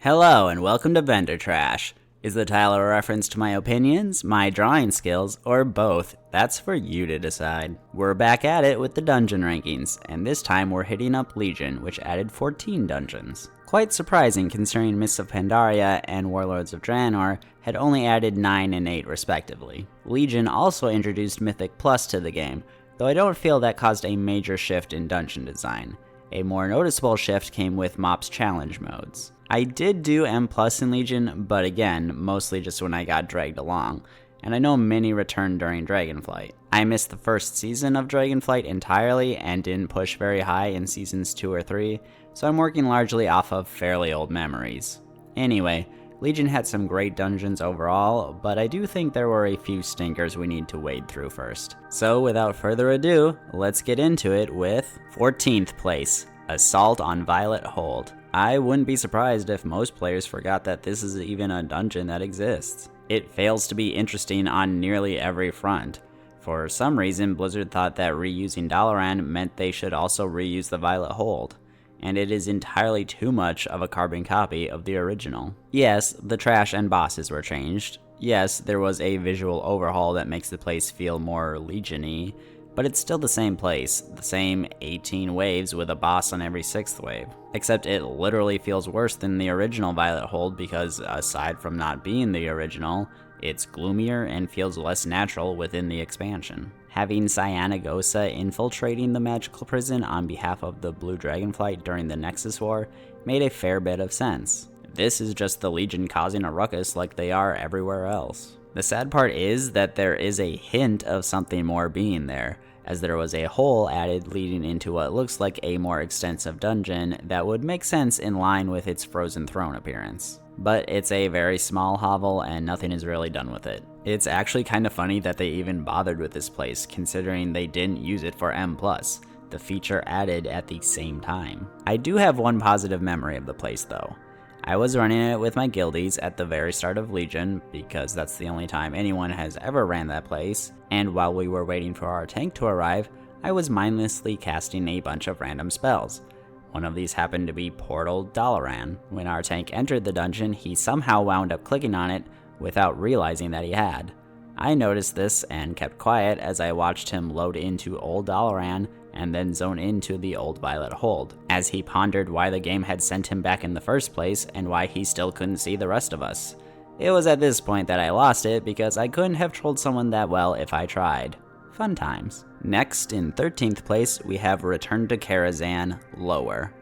Hello and welcome to Vendor Trash. Is the title a reference to my opinions, my drawing skills, or both? That's for you to decide. We're back at it with the dungeon rankings, and this time we're hitting up Legion, which added 14 dungeons. Quite surprising considering Mists of Pandaria and Warlords of Draenor had only added 9 and 8 respectively. Legion also introduced Mythic Plus to the game, though I don't feel that caused a major shift in dungeon design. A more noticeable shift came with MoP's challenge modes. I did do M Plus in Legion, but again, mostly just when I got dragged along, and I know many returned during Dragonflight. I missed the first season of Dragonflight entirely and didn't push very high in seasons 2 or 3, so I'm working largely off of fairly old memories. Anyway, Legion had some great dungeons overall, but I do think there were a few stinkers we need to wade through first. So without further ado, let's get into it with 14th place, Assault on Violet Hold. I wouldn't be surprised if most players forgot that this is even a dungeon that exists. It fails to be interesting on nearly every front. For some reason, Blizzard thought that reusing Dalaran meant they should also reuse the Violet Hold, and it is entirely too much of a carbon copy of the original. Yes, the trash and bosses were changed. Yes, there was a visual overhaul that makes the place feel more Legion-y, but it's still the same place, the same 18 waves with a boss on every 6th wave. Except it literally feels worse than the original Violet Hold because, aside from not being the original, it's gloomier and feels less natural within the expansion. Having Cyanagosa infiltrating the magical prison on behalf of the Blue Dragonflight during the Nexus War made a fair bit of sense. This is just the Legion causing a ruckus like they are everywhere else. The sad part is that there is a hint of something more being there, as there was a hole added leading into what looks like a more extensive dungeon that would make sense in line with its Frozen Throne appearance. But it's a very small hovel and nothing is really done with it. It's actually kind of funny that they even bothered with this place, considering they didn't use it for M+, the feature added at the same time. I do have one positive memory of the place though. I was running it with my guildies at the very start of Legion, because that's the only time anyone has ever ran that place, and while we were waiting for our tank to arrive, I was mindlessly casting a bunch of random spells. One of these happened to be Portal Dalaran. When our tank entered the dungeon, he somehow wound up clicking on it without realizing that he had. I noticed this and kept quiet as I watched him load into Old Dalaran and then zone into the Old Violet Hold, as he pondered why the game had sent him back in the first place and why he still couldn't see the rest of us. It was at this point that I lost it because I couldn't have trolled someone that well if I tried. Fun times. Next, in 13th place, we have Return to Karazhan, Lower.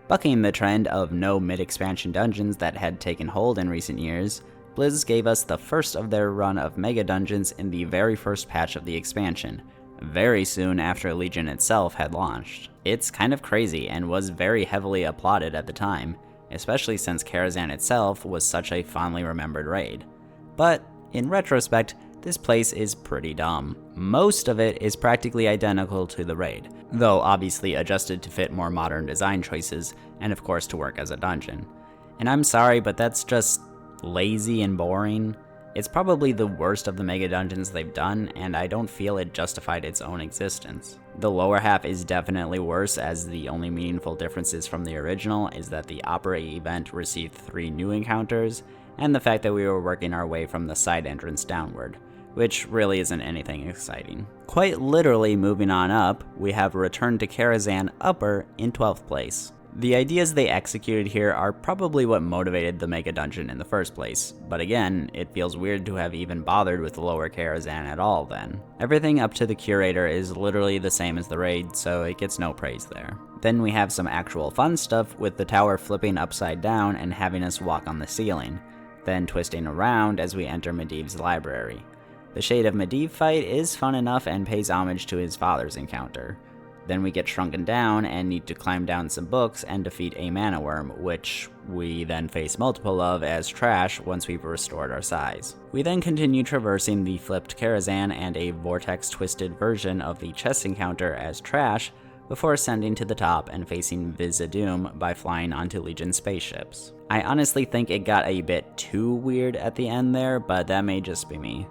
Bucking the trend of no mid-expansion dungeons that had taken hold in recent years, Blizz gave us the first of their run of mega dungeons in the very first patch of the expansion, very soon after Legion itself had launched. It's kind of crazy and was very heavily applauded at the time, especially since Karazhan itself was such a fondly remembered raid. But, in retrospect, this place is pretty dumb. Most of it is practically identical to the raid, though obviously adjusted to fit more modern design choices, and of course to work as a dungeon. And I'm sorry, but that's just lazy and boring. It's probably the worst of the mega dungeons they've done, and I don't feel it justified its own existence. The lower half is definitely worse, as the only meaningful differences from the original is that the Opera event received 3 new encounters, and the fact that we were working our way from the side entrance downward, which really isn't anything exciting. Quite literally moving on up, we have Return to Karazhan Upper in 12th place. The ideas they executed here are probably what motivated the mega dungeon in the first place, but again, it feels weird to have even bothered with Lower Karazhan at all then. Everything up to the Curator is literally the same as the raid, so it gets no praise there. Then we have some actual fun stuff with the tower flipping upside down and having us walk on the ceiling, then twisting around as we enter Medivh's library. The Shade of Medivh fight is fun enough and pays homage to his father's encounter. Then we get shrunken down and need to climb down some books and defeat a mana worm, which we then face multiple of as trash once we've restored our size. We then continue traversing the flipped Karazhan and a vortex-twisted version of the chess encounter as trash, before ascending to the top and facing Vizadum by flying onto Legion spaceships. I honestly think it got a bit too weird at the end there, but that may just be me.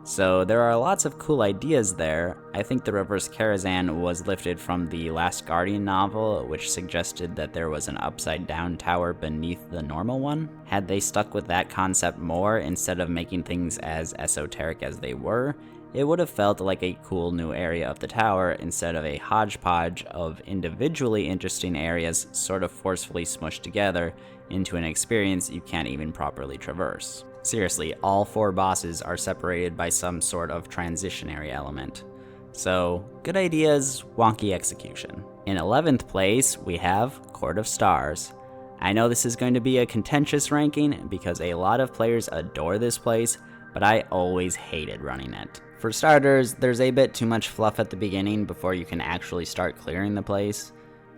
So there are lots of cool ideas there. I think the Reverse Karazhan was lifted from the Last Guardian novel, which suggested that there was an upside down tower beneath the normal one. Had they stuck with that concept more instead of making things as esoteric as they were, it would have felt like a cool new area of the tower instead of a hodgepodge of individually interesting areas sort of forcefully smushed together into an experience you can't even properly traverse. Seriously, all 4 bosses are separated by some sort of transitionary element. So, good ideas, wonky execution. In 11th place, we have Court of Stars. I know this is going to be a contentious ranking because a lot of players adore this place, but I always hated running it. For starters, there's a bit too much fluff at the beginning before you can actually start clearing the place.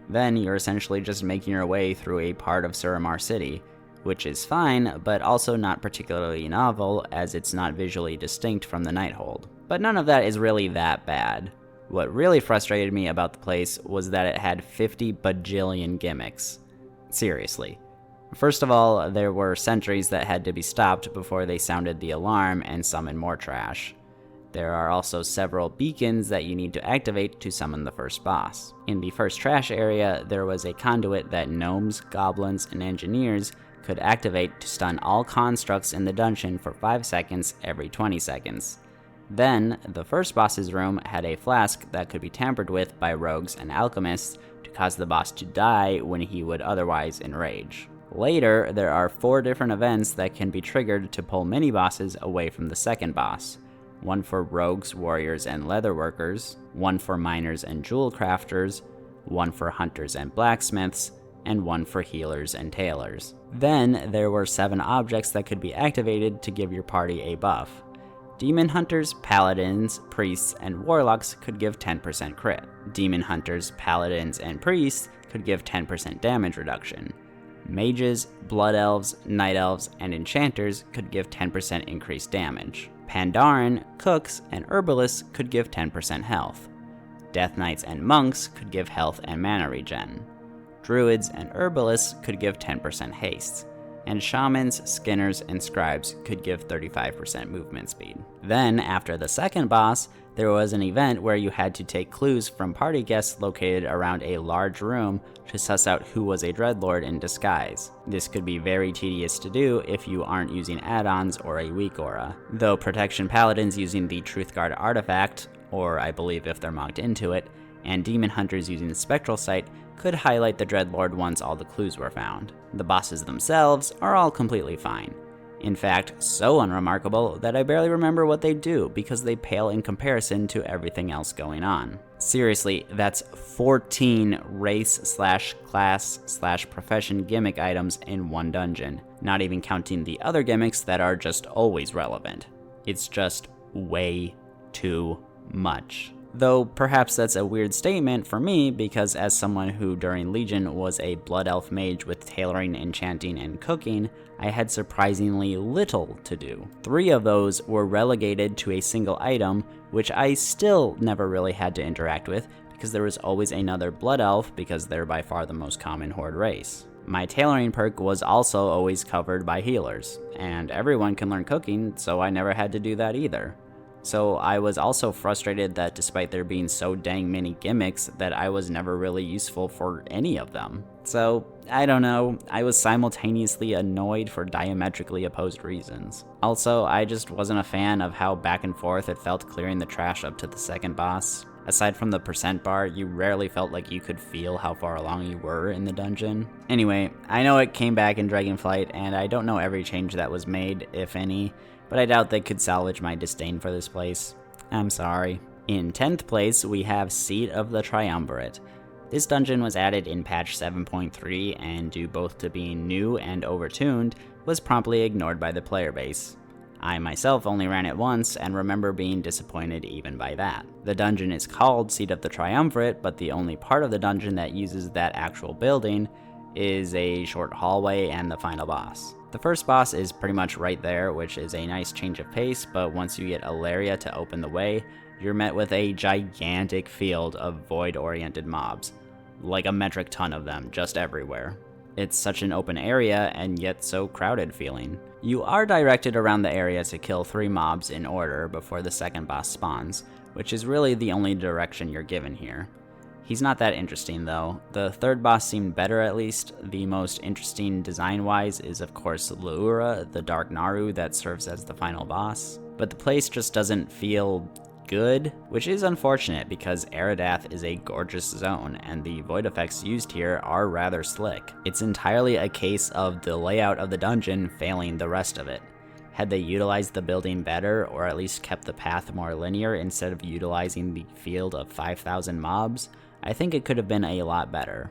Then you're essentially just making your way through a part of Suramar City, which is fine, but also not particularly novel as it's not visually distinct from the Nighthold. But none of that is really that bad. What really frustrated me about the place was that it had 50 bajillion gimmicks. Seriously. First of all, there were sentries that had to be stopped before they sounded the alarm and summoned more trash. There are also several beacons that you need to activate to summon the first boss. In the first trash area, there was a conduit that gnomes, goblins, and engineers could activate to stun all constructs in the dungeon for 5 seconds every 20 seconds. Then, the first boss's room had a flask that could be tampered with by rogues and alchemists to cause the boss to die when he would otherwise enrage. Later, there are 4 different events that can be triggered to pull mini-bosses away from the second boss. One for rogues, warriors, and leatherworkers, one for miners and jewel crafters, one for hunters and blacksmiths, and one for healers and tailors. Then, there were 7 objects that could be activated to give your party a buff. Demon hunters, paladins, priests, and warlocks could give 10% crit. Demon hunters, paladins, and priests could give 10% damage reduction. Mages, blood elves, night elves, and enchanters could give 10% increased damage. Pandaren, cooks, and herbalists could give 10% health. Death knights and monks could give health and mana regen. Druids and herbalists could give 10% haste, and shamans, skinners, and scribes could give 35% movement speed. Then, after the second boss, there was an event where you had to take clues from party guests located around a large room to suss out who was a dreadlord in disguise. This could be very tedious to do if you aren't using add-ons or a weak aura, though protection paladins using the Truthguard artifact, or I believe if they're mocked into it, and demon hunters using the spectral sight could highlight the dreadlord once all the clues were found. The bosses themselves are all completely fine. In fact, so unremarkable that I barely remember what they do because they pale in comparison to everything else going on. Seriously, that's 14 race/class/profession gimmick items in one dungeon, not even counting the other gimmicks that are just always relevant. It's just way too much. Though perhaps that's a weird statement for me because as someone who during Legion was a blood elf mage with tailoring, enchanting, and cooking, I had surprisingly little to do. 3 of those were relegated to a single item, which I still never really had to interact with because there was always another blood elf because they're by far the most common horde race. My tailoring perk was also always covered by healers, and everyone can learn cooking, so I never had to do that either. So I was also frustrated that despite there being so dang many gimmicks that I was never really useful for any of them. So, I don't know, I was simultaneously annoyed for diametrically opposed reasons. Also, I just wasn't a fan of how back and forth it felt clearing the trash up to the second boss. Aside from the percent bar, you rarely felt like you could feel how far along you were in the dungeon. Anyway, I know it came back in Dragonflight, and I don't know every change that was made, if any, but I doubt they could salvage my disdain for this place. I'm sorry. In 10th place, we have Seat of the Triumvirate. This dungeon was added in patch 7.3 and due both to being new and overtuned, was promptly ignored by the player base. I myself only ran it once and remember being disappointed even by that. The dungeon is called Seat of the Triumvirate, but the only part of the dungeon that uses that actual building is a short hallway and the final boss. The first boss is pretty much right there, which is a nice change of pace, but once you get Alaria to open the way, you're met with a gigantic field of void-oriented mobs. Like a metric ton of them, just everywhere. It's such an open area and yet so crowded feeling. You are directed around the area to kill 3 mobs in order before the second boss spawns, which is really the only direction you're given here. He's not that interesting though. The third boss seemed better at least. The most interesting design-wise is of course Laura, the Dark Naru that serves as the final boss. But the place just doesn't feel good, which is unfortunate because Eradath is a gorgeous zone and the void effects used here are rather slick. It's entirely a case of the layout of the dungeon failing the rest of it. Had they utilized the building better, or at least kept the path more linear instead of utilizing the field of 5,000 mobs, I think it could have been a lot better.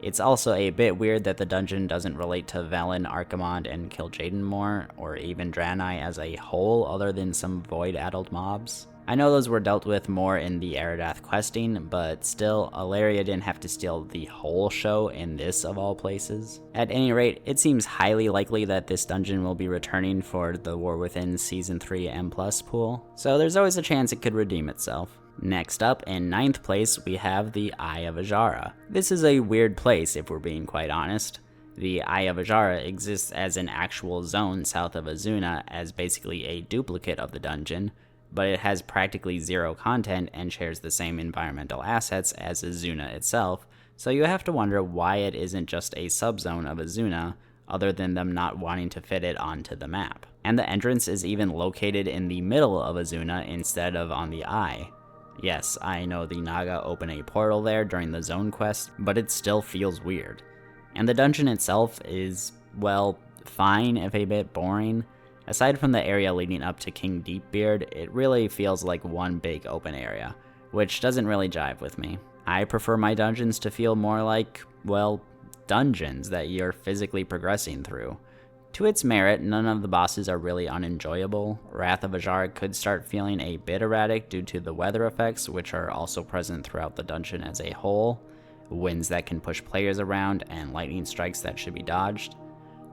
It's also a bit weird that the dungeon doesn't relate to Velen, Archimonde, and Kil'jaeden more, or even Draenei as a whole other than some void-addled mobs. I know those were dealt with more in the Eradath questing, but still, Alleria didn't have to steal the whole show in this of all places. At any rate, it seems highly likely that this dungeon will be returning for the War Within Season 3 M+ pool, so there's always a chance it could redeem itself. Next up, in 9th place, we have the Eye of Azshara. This is a weird place if we're being quite honest. The Eye of Azshara exists as an actual zone south of Azsuna as basically a duplicate of the dungeon, but it has practically zero content and shares the same environmental assets as Azsuna itself, so you have to wonder why it isn't just a subzone of Azsuna, other than them not wanting to fit it onto the map. And the entrance is even located in the middle of Azsuna instead of on the Eye. Yes, I know the Naga open a portal there during the zone quest, but it still feels weird. And the dungeon itself is, well, fine if a bit boring. Aside from the area leading up to King Deepbeard, it really feels like one big open area, which doesn't really jive with me. I prefer my dungeons to feel more like, well, dungeons that you're physically progressing through. To its merit, none of the bosses are really unenjoyable. Wrath of Azshara could start feeling a bit erratic due to the weather effects, which are also present throughout the dungeon as a whole, winds that can push players around, and lightning strikes that should be dodged.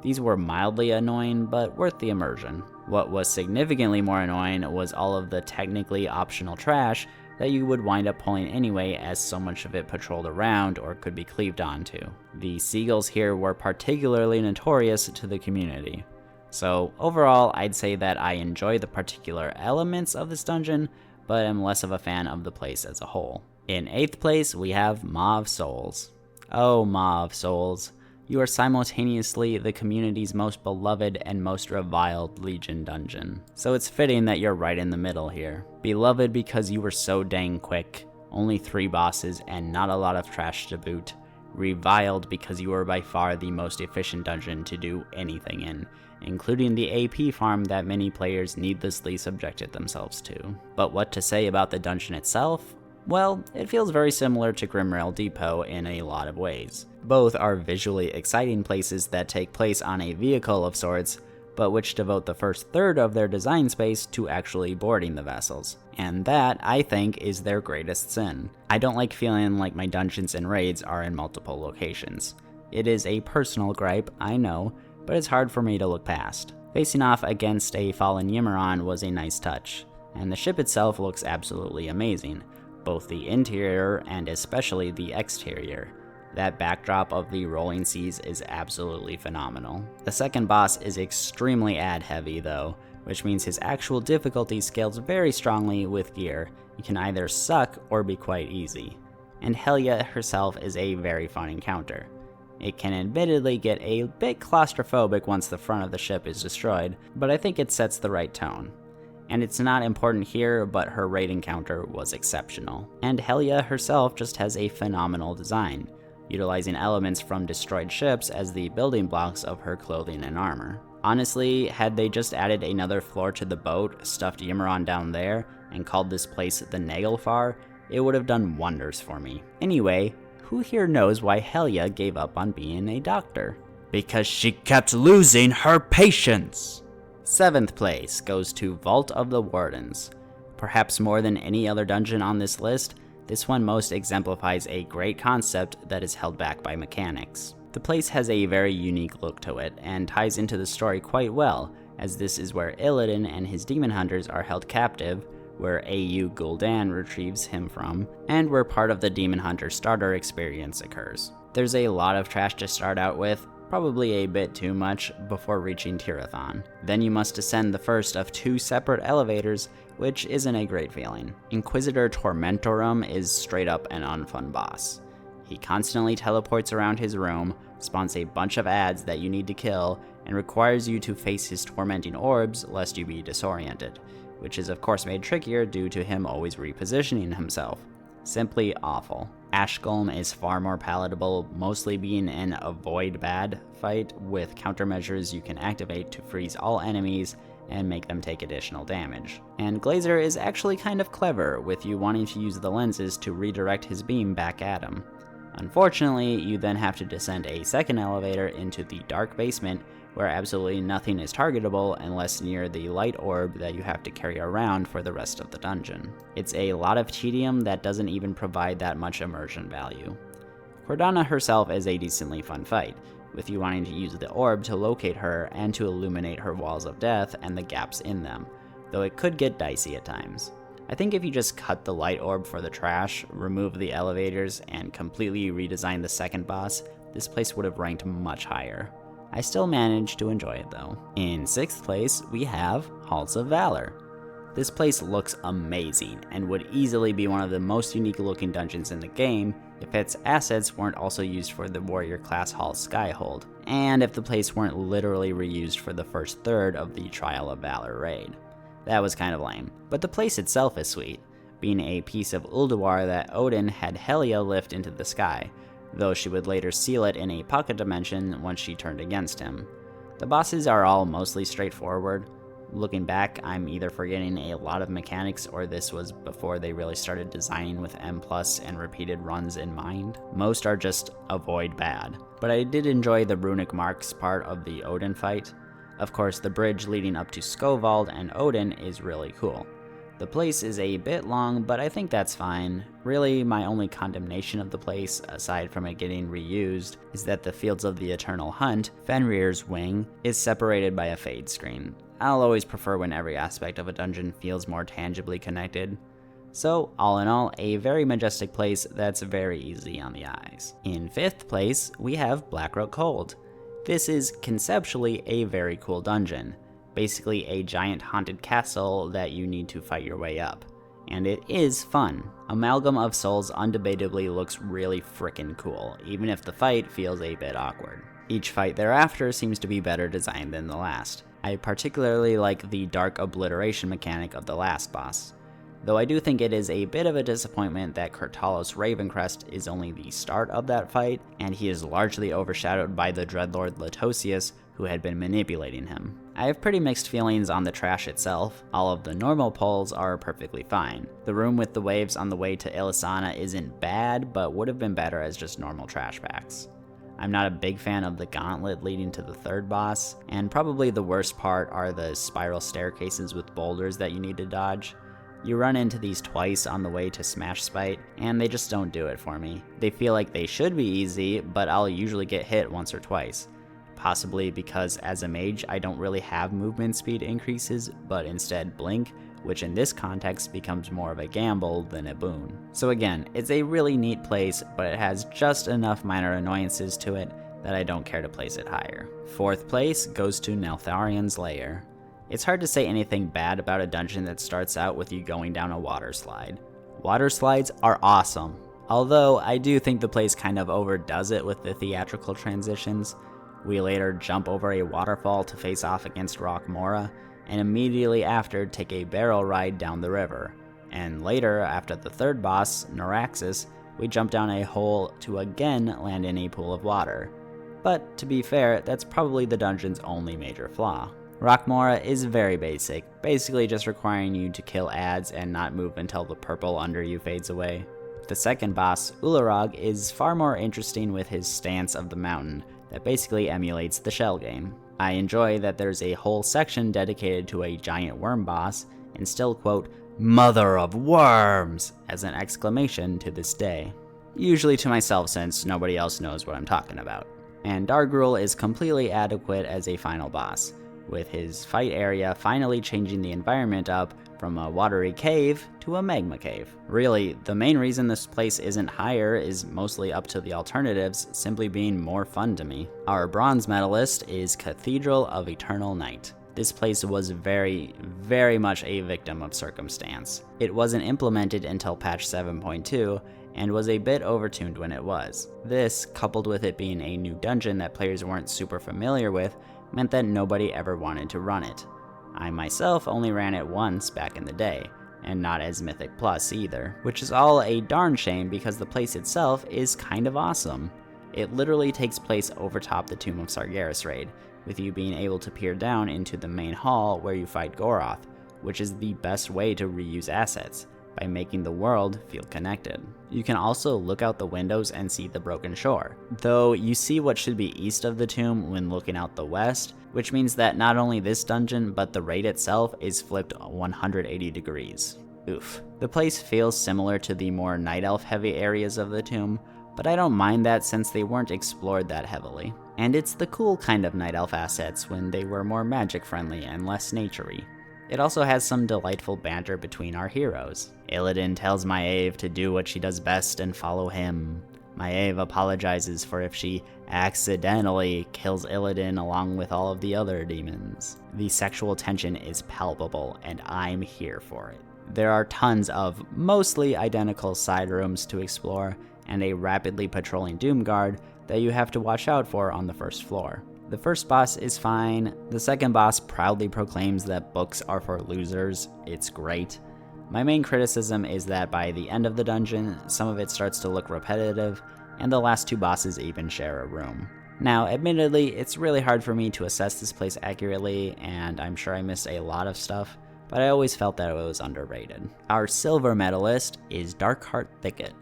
These were mildly annoying, but worth the immersion. What was significantly more annoying was all of the technically optional trash that you would wind up pulling anyway, as so much of it patrolled around or could be cleaved onto. The seagulls here were particularly notorious to the community. So overall, I'd say that I enjoy the particular elements of this dungeon, but am less of a fan of the place as a whole. In 8th place, we have Maw of Souls. Oh, Maw of Souls. You are simultaneously the community's most beloved and most reviled Legion dungeon. So it's fitting that you're right in the middle here. Beloved because you were so dang quick, only 3 bosses and not a lot of trash to boot. Reviled because you were by far the most efficient dungeon to do anything in, including the AP farm that many players needlessly subjected themselves to. But what to say about the dungeon itself? Well, it feels very similar to Grimrail Depot in a lot of ways. Both are visually exciting places that take place on a vehicle of sorts, but which devote the first third of their design space to actually boarding the vessels. And that, I think, is their greatest sin. I don't like feeling like my dungeons and raids are in multiple locations. It is a personal gripe, I know, but it's hard for me to look past. Facing off against a fallen Yimaron was a nice touch, and the ship itself looks absolutely amazing, both the interior and especially the exterior. That backdrop of the rolling seas is absolutely phenomenal. The second boss is extremely ad heavy though, which means his actual difficulty scales very strongly with gear. It can either suck or be quite easy. And Helya herself is a very fun encounter. It can admittedly get a bit claustrophobic once the front of the ship is destroyed, but I think it sets the right tone. And it's not important here, but her raid encounter was exceptional. And Helya herself just has a phenomenal design, utilizing elements from destroyed ships as the building blocks of her clothing and armor. Honestly, had they just added another floor to the boat, stuffed Yimaron down there, and called this place the Naglfar, it would have done wonders for me. Anyway, who here knows why Helya gave up on being a doctor? Because she kept losing her patience! 7th place goes to Vault of the Wardens. Perhaps more than any other dungeon on this list, this one most exemplifies a great concept that is held back by mechanics. The place has a very unique look to it, and ties into the story quite well, as this is where Illidan and his demon hunters are held captive, where AU Gul'dan retrieves him from, and where part of the demon hunter starter experience occurs. There's a lot of trash to start out with, probably a bit too much, before reaching Tirathon. Then you must ascend the first of 2 separate elevators, which isn't a great feeling. Inquisitor Tormentorum is straight up an unfun boss. He constantly teleports around his room, spawns a bunch of ads that you need to kill, and requires you to face his tormenting orbs lest you be disoriented, which is of course made trickier due to him always repositioning himself. Simply awful. Ashgolm is far more palatable, mostly being an avoid bad fight with countermeasures you can activate to freeze all enemies and make them take additional damage. And Glazer is actually kind of clever, with you wanting to use the lenses to redirect his beam back at him. Unfortunately, you then have to descend a second elevator into the dark basement, where absolutely nothing is targetable unless near the light orb that you have to carry around for the rest of the dungeon. It's a lot of tedium that doesn't even provide that much immersion value. Cordana herself is a decently fun fight, with you wanting to use the orb to locate her and to illuminate her walls of death and the gaps in them, though it could get dicey at times. I think if you just cut the light orb for the trash, remove the elevators, and completely redesign the second boss, this place would have ranked much higher. I still managed to enjoy it though. In 6th place, we have Halls of Valor. This place looks amazing, and would easily be one of the most unique looking dungeons in the game if its assets weren't also used for the warrior class Hall Skyhold, and if the place weren't literally reused for the first third of the Trial of Valor raid. That was kind of lame, but the place itself is sweet, being a piece of Ulduar that Odin had Helia lift into the sky, though she would later seal it in a pocket dimension once she turned against him. The bosses are all mostly straightforward. Looking back, I'm either forgetting a lot of mechanics or this was before they really started designing with M+ and repeated runs in mind. Most are just avoid bad, but I did enjoy the runic marks part of the Odin fight. Of course, the bridge leading up to Skovald and Odin is really cool. The place is a bit long, but I think that's fine. Really, my only condemnation of the place, aside from it getting reused, is that the Fields of the Eternal Hunt, Fenrir's wing, is separated by a fade screen. I'll always prefer when every aspect of a dungeon feels more tangibly connected. So, all in all, a very majestic place that's very easy on the eyes. In 5th place, we have Blackrock Hold. This is conceptually a very cool dungeon. Basically a giant haunted castle that you need to fight your way up. And it is fun. Amalgam of Souls undebatably looks really frickin' cool, even if the fight feels a bit awkward. Each fight thereafter seems to be better designed than the last. I particularly like the dark obliteration mechanic of the last boss, though I do think it is a bit of a disappointment that Kurtalos Ravencrest is only the start of that fight, and he is largely overshadowed by the Dreadlord Latosius, who had been manipulating him. I have pretty mixed feelings on the trash itself. All of the normal pulls are perfectly fine. The room with the waves on the way to Ilisana isn't bad, but would have been better as just normal trash packs. I'm not a big fan of the gauntlet leading to the third boss, and probably the worst part are the spiral staircases with boulders that you need to dodge. You run into these twice on the way to Smash Spite, and they just don't do it for me. They feel like they should be easy, but I'll usually get hit once or twice. Possibly because as a mage I don't really have movement speed increases, but instead blink, which in this context becomes more of a gamble than a boon. So again, it's a really neat place, but it has just enough minor annoyances to it that I don't care to place it higher. 4th place goes to Neltharion's Lair. It's hard to say anything bad about a dungeon that starts out with you going down a water slide. Water slides are awesome, although I do think the place kind of overdoes it with the theatrical transitions. We later jump over a waterfall to face off against Rokmora, and immediately after take a barrel ride down the river. And later, after the third boss, Neuraxis, we jump down a hole to again land in a pool of water. But to be fair, that's probably the dungeon's only major flaw. Rokmora is very basic, basically just requiring you to kill ads and not move until the purple under you fades away. The second boss, Ularog, is far more interesting with his stance of the mountain that basically emulates the Shell game. I enjoy that there's a whole section dedicated to a giant worm boss, and still quote, "Mother of Worms!" as an exclamation to this day. Usually to myself since nobody else knows what I'm talking about. And Dargrul is completely adequate as a final boss. with his fight area finally changing the environment up from a watery cave to a magma cave. Really, the main reason this place isn't higher is mostly up to the alternatives simply being more fun to me. Our bronze medalist is Cathedral of Eternal Night. This place was very, very much a victim of circumstance. It wasn't implemented until patch 7.2, and was a bit overtuned when it was. This, coupled with it being a new dungeon that players weren't super familiar with, meant that nobody ever wanted to run it. I myself only ran it once back in the day, and not as Mythic Plus either, which is all a darn shame because the place itself is kind of awesome. It literally takes place over top the Tomb of Sargeras raid, with you being able to peer down into the main hall where you fight Goroth, which is the best way to reuse assets, by making the world feel connected. You can also look out the windows and see the broken shore, though you see what should be east of the tomb when looking out the west, which means that not only this dungeon but the raid itself is flipped 180 degrees. Oof. The place feels similar to the more Night Elf heavy areas of the tomb, but I don't mind that since they weren't explored that heavily. And it's the cool kind of Night Elf assets when they were more magic friendly and less nature-y. It also has some delightful banter between our heroes. Illidan tells Maiev to do what she does best and follow him. Maiev apologizes for if she accidentally kills Illidan along with all of the other demons. The sexual tension is palpable, and I'm here for it. There are tons of mostly identical side rooms to explore, and a rapidly patrolling Doomguard that you have to watch out for on the first floor. The first boss is fine. The second boss proudly proclaims that books are for losers. It's great. My main criticism is that by the end of the dungeon, some of it starts to look repetitive, and the last two bosses even share a room. Now, admittedly, it's really hard for me to assess this place accurately, and I'm sure I missed a lot of stuff, but I always felt that it was underrated. Our silver medalist is Darkheart Thicket.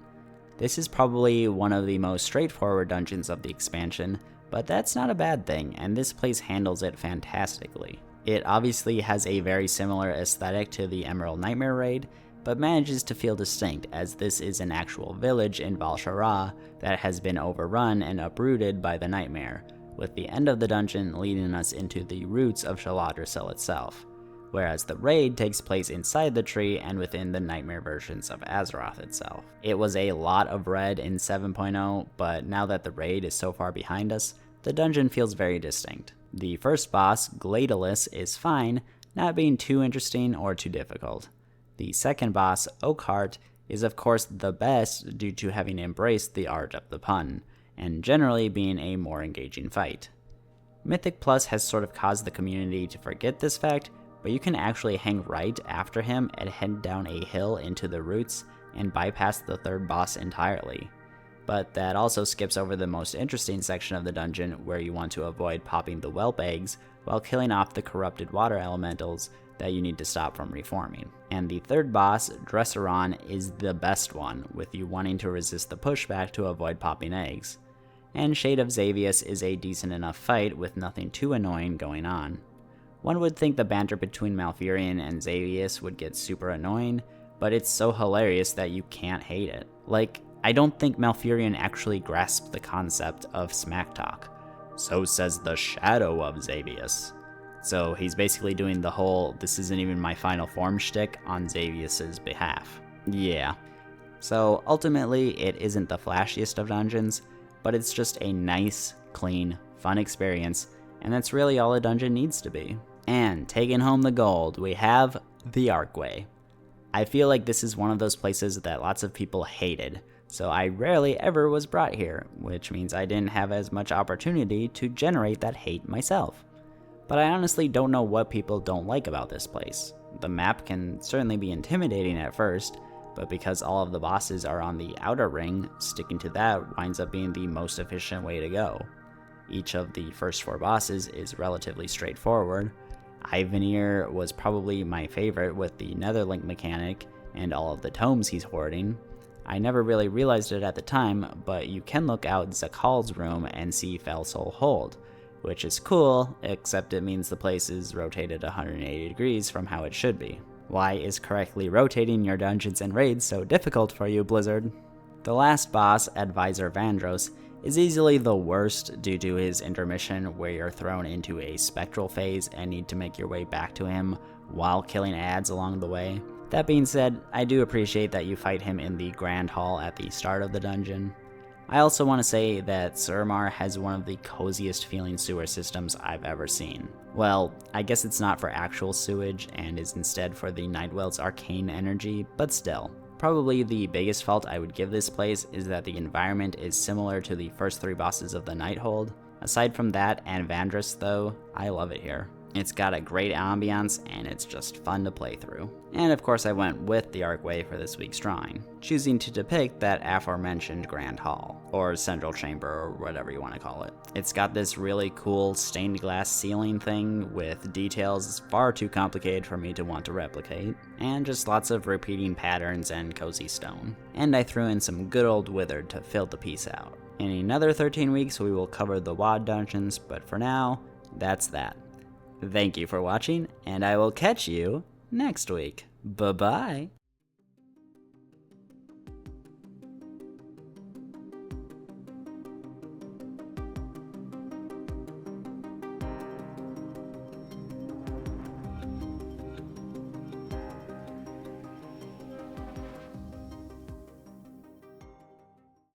This is probably one of the most straightforward dungeons of the expansion, but that's not a bad thing, and this place handles it fantastically. It obviously has a very similar aesthetic to the Emerald Nightmare raid, but manages to feel distinct as this is an actual village in Val'sharah that has been overrun and uprooted by the Nightmare, with the end of the dungeon leading us into the roots of Shaladrisil itself, whereas the raid takes place inside the tree and within the Nightmare versions of Azeroth itself. It was a lot of red in 7.0, but now that the raid is so far behind us, the dungeon feels very distinct. The first boss, Gladealus, is fine, not being too interesting or too difficult. The second boss, Oakheart, is of course the best due to having embraced the art of the pun, and generally being a more engaging fight. Mythic Plus has sort of caused the community to forget this fact, but you can actually hang right after him and head down a hill into the roots and bypass the third boss entirely. But that also skips over the most interesting section of the dungeon where you want to avoid popping the whelp eggs while killing off the corrupted water elementals that you need to stop from reforming. And the third boss, Dresseron, is the best one, with you wanting to resist the pushback to avoid popping eggs. And Shade of Xavius is a decent enough fight with nothing too annoying going on. One would think the banter between Malfurion and Xavius would get super annoying, but it's so hilarious that you can't hate it. Like, I don't think Malfurion actually grasped the concept of smack talk. So says the shadow of Xavius. So he's basically doing the whole "this isn't even my final form" shtick on Xavius's behalf. Yeah. So ultimately, it isn't the flashiest of dungeons, but it's just a nice, clean, fun experience, and that's really all a dungeon needs to be. And taking home the gold, we have the Archway. I feel like this is one of those places that lots of people hated, so I rarely ever was brought here, which means I didn't have as much opportunity to generate that hate myself. But I honestly don't know what people don't like about this place. The map can certainly be intimidating at first, but because all of the bosses are on the outer ring, sticking to that winds up being the most efficient way to go. Each of the first 4 bosses is relatively straightforward. Ivanir was probably my favorite with the Netherlink mechanic and all of the tomes he's hoarding. I never really realized it at the time, but you can look out Zakhal's room and see Felsoul Hold, which is cool, except it means the place is rotated 180 degrees from how it should be. Why is correctly rotating your dungeons and raids so difficult for you, Blizzard? The last boss, Advisor Vandros, is easily the worst due to his intermission where you're thrown into a spectral phase and need to make your way back to him while killing ads along the way. That being said, I do appreciate that you fight him in the Grand Hall at the start of the dungeon. I also want to say that Suramar has one of the coziest feeling sewer systems I've ever seen. Well, I guess it's not for actual sewage and is instead for the Nightwell's arcane energy, but still. Probably the biggest fault I would give this place is that the environment is similar to the first 3 bosses of the Nighthold. Aside from that and Vandris though, I love it here. It's got a great ambiance and it's just fun to play through. And of course I went with the Archway for this week's drawing, choosing to depict that aforementioned Grand Hall, or Central Chamber, or whatever you want to call it. It's got this really cool stained glass ceiling thing with details far too complicated for me to want to replicate, and just lots of repeating patterns and cozy stone. And I threw in some good old Withered to fill the piece out. In another 13 weeks we will cover the WoD dungeons, but for now, that's that. Thank you for watching, and I will catch you next week. Bye-bye.